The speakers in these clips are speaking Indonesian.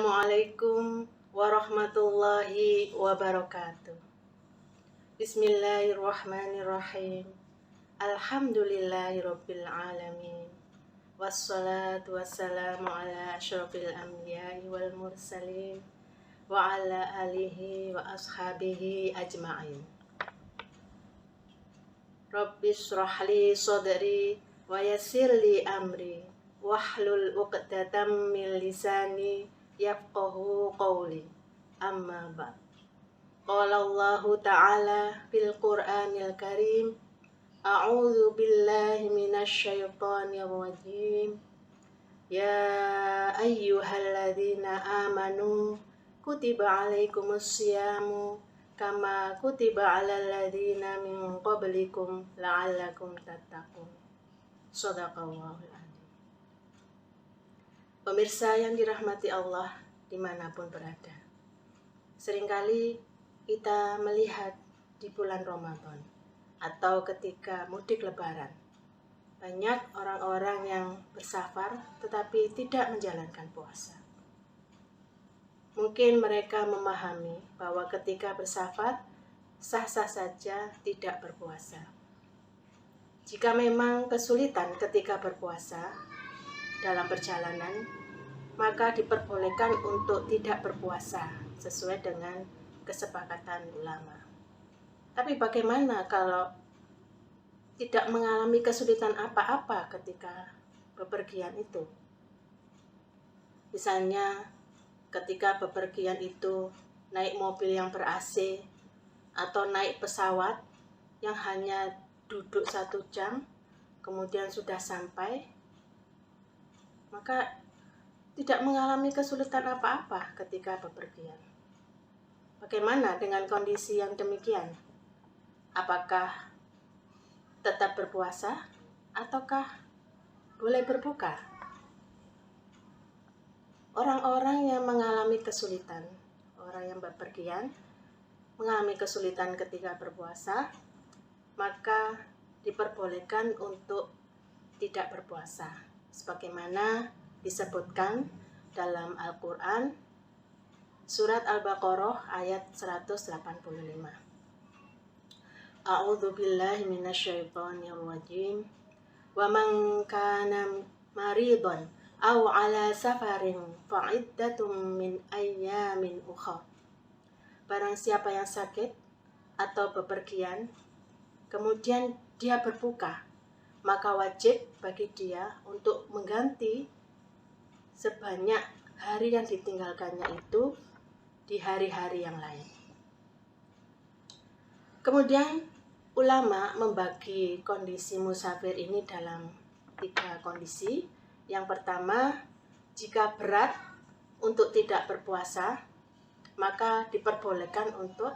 Assalamualaikum warahmatullahi wabarakatuh. Bismillahirrahmanirrahim. Alhamdulillahirabbil alamin. Wassalatu wassalamu ala asyrofil anbiya'i wal mursalin wa ala alihi wa ashabihi ajma'in. Rabbi shrahli sadri wa yassirli amri wahlul 'uqdatam min lisani yafqahu qawli. Amma ba'd. Qala Allah Ta'ala fil Qur'anil Karim, a'udzu billahi minasy syaithanir rajim. Ya ayyuhalladzina amanu kutiba 'alaikumus syiyamu kama kutiba 'alal ladzina min qablikum la'allakum tattaqun. Shadaqallahul adzim. Pemirsa yang dirahmati Allah dimanapun berada, seringkali kita melihat di bulan Ramadan atau ketika mudik lebaran, banyak orang-orang yang bersafar tetapi tidak menjalankan puasa. Mungkin mereka memahami bahwa ketika bersafar sah-sah saja tidak berpuasa. Jika memang kesulitan ketika berpuasa dalam perjalanan, maka diperbolehkan untuk tidak berpuasa sesuai dengan kesepakatan ulama. Tapi bagaimana kalau tidak mengalami kesulitan apa-apa ketika bepergian itu? Misalnya ketika bepergian itu naik mobil yang ber-AC atau naik pesawat yang hanya duduk 1 jam kemudian sudah sampai, maka tidak mengalami kesulitan apa-apa ketika bepergian. Bagaimana dengan kondisi yang demikian? Apakah tetap berpuasa ataukah boleh berbuka? Orang-orang yang mengalami kesulitan, orang yang bepergian mengalami kesulitan ketika berpuasa, maka diperbolehkan untuk tidak berpuasa, sebagaimana disebutkan dalam Al-Quran surat Al-Baqarah ayat 185. A'udzu billahi minasy syaithanir rajim. Wa man kana maridan aw ala safarin fa'iddatum min ayyamin ukhra. Barang siapa yang sakit atau bepergian kemudian dia berbuka, maka wajib bagi dia untuk mengganti sebanyak hari yang ditinggalkannya itu di hari-hari yang lain. Kemudian ulama membagi kondisi musafir ini dalam 3 kondisi. Yang pertama, jika berat untuk tidak berpuasa, maka diperbolehkan untuk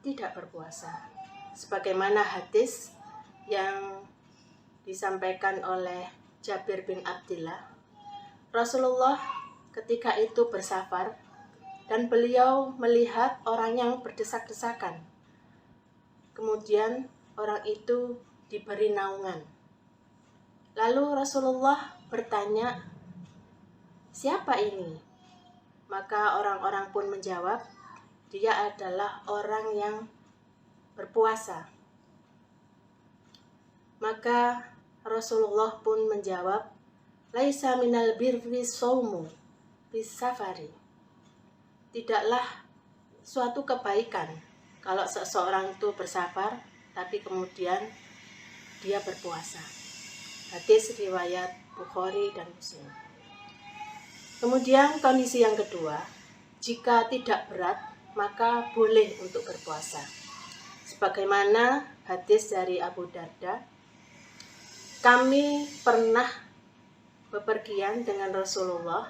tidak berpuasa. Sebagaimana hadis yang disampaikan oleh Jabir bin Abdillah, Rasulullah ketika itu bersafar dan beliau melihat orang yang berdesak-desakan. Kemudian orang itu diberi naungan. Lalu Rasulullah bertanya, "Siapa ini?" Maka orang-orang pun menjawab, "Dia adalah orang yang berpuasa." Maka Rasulullah pun menjawab, "Laisa minal birri shaumu bis safari." Tidaklah suatu kebaikan kalau seseorang itu bersafar tapi kemudian dia berpuasa. Hadis riwayat Bukhari dan Muslim. Kemudian kondisi yang kedua, jika tidak berat maka boleh untuk berpuasa. Sebagaimana hadis dari Abu Darda, kami pernah bepergian dengan Rasulullah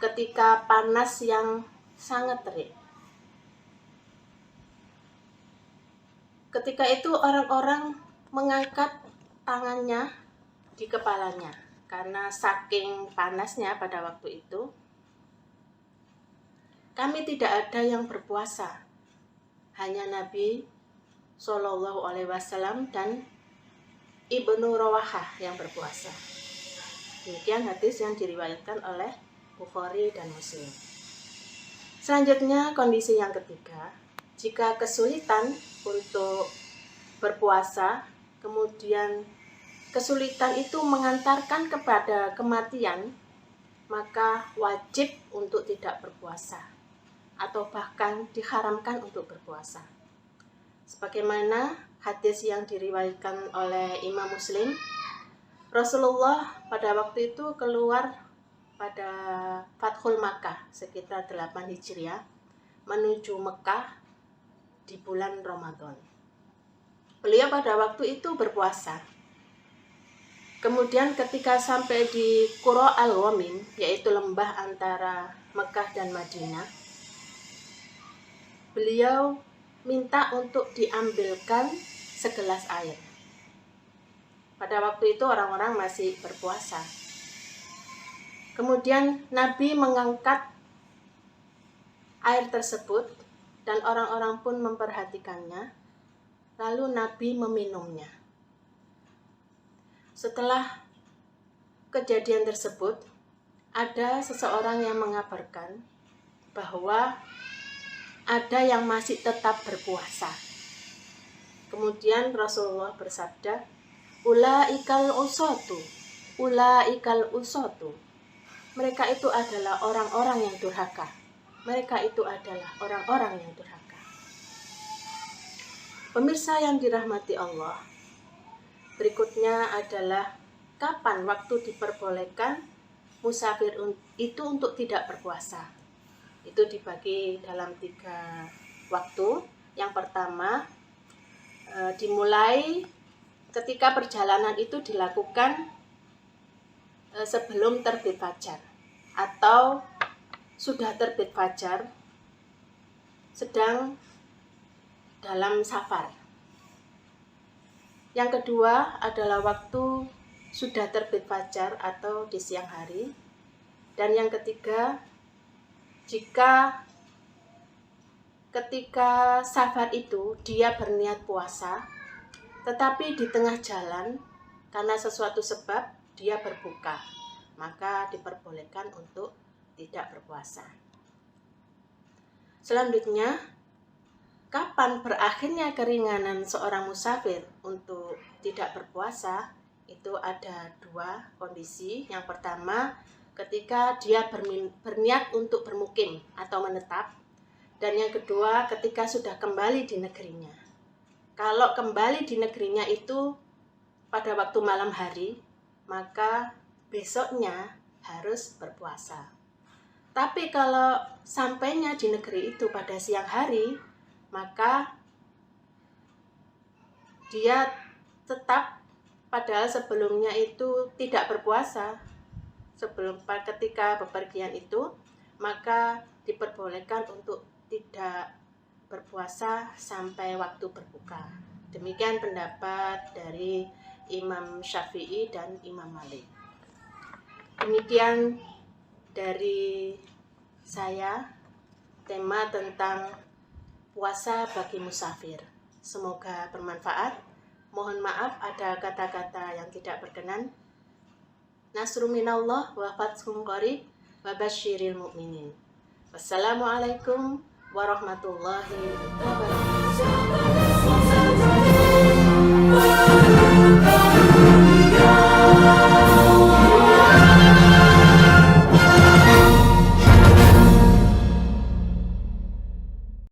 ketika panas yang sangat terik. Ketika itu orang-orang mengangkat tangannya di kepalanya karena saking panasnya pada waktu itu. Kami tidak ada yang berpuasa, hanya Nabi SAW dan Ibnu Rawahah yang berpuasa. Demikian hadis yang diriwayatkan oleh Bukhari dan Muslim. Selanjutnya, kondisi yang ketiga, jika kesulitan untuk berpuasa, kemudian kesulitan itu mengantarkan kepada kematian, maka wajib untuk tidak berpuasa atau bahkan diharamkan untuk berpuasa. Sebagaimana hadis yang diriwayatkan oleh Imam Muslim, Rasulullah pada waktu itu keluar pada Fathul Makkah sekitar 8 Hijriah menuju Mekah di bulan Ramadan. Beliau pada waktu itu berpuasa. Kemudian ketika sampai di Qura Al-Ghamim, yaitu lembah antara Mekah dan Madinah, beliau minta untuk diambilkan segelas air. Pada waktu itu orang-orang masih berpuasa. Kemudian Nabi mengangkat air tersebut dan orang-orang pun memperhatikannya. Lalu Nabi meminumnya. Setelah kejadian tersebut, ada seseorang yang mengabarkan bahwa ada yang masih tetap berpuasa. Kemudian Rasulullah bersabda, ulaikal usatu. Mereka itu adalah orang-orang yang durhaka. Mereka itu adalah orang-orang yang durhaka. Pemirsa yang dirahmati Allah, berikutnya adalah kapan waktu diperbolehkan musafir itu untuk tidak berpuasa. Itu dibagi dalam 3 waktu. Yang pertama, dimulai ketika perjalanan itu dilakukan sebelum terbit fajar atau sudah terbit fajar sedang dalam safar. Yang kedua adalah waktu sudah terbit fajar atau di siang hari. Dan yang ketiga, jika ketika safar itu dia berniat puasa, tetapi di tengah jalan karena sesuatu sebab dia berbuka, maka diperbolehkan untuk tidak berpuasa. Selanjutnya, kapan berakhirnya keringanan seorang musafir untuk tidak berpuasa? Itu ada 2 kondisi. Yang pertama, ketika dia berniat untuk bermukim atau menetap. Dan yang kedua, ketika sudah kembali di negerinya. Kalau kembali di negerinya itu pada waktu malam hari, maka besoknya harus berpuasa. Tapi kalau sampainya di negeri itu pada siang hari, maka dia tetap, padahal sebelumnya itu tidak berpuasa, ketika bepergian itu, maka diperbolehkan untuk tidak berpuasa sampai waktu berbuka. Demikian pendapat dari Imam Syafi'i dan Imam Malik. Demikian dari saya, tema tentang puasa bagi musafir. Semoga bermanfaat. Mohon maaf ada kata-kata yang tidak berkenan. Nasrun minallah wa fathun qarib wa basyiril mu'minin. Wassalamualaikum warahmatullahi wabarakatuh.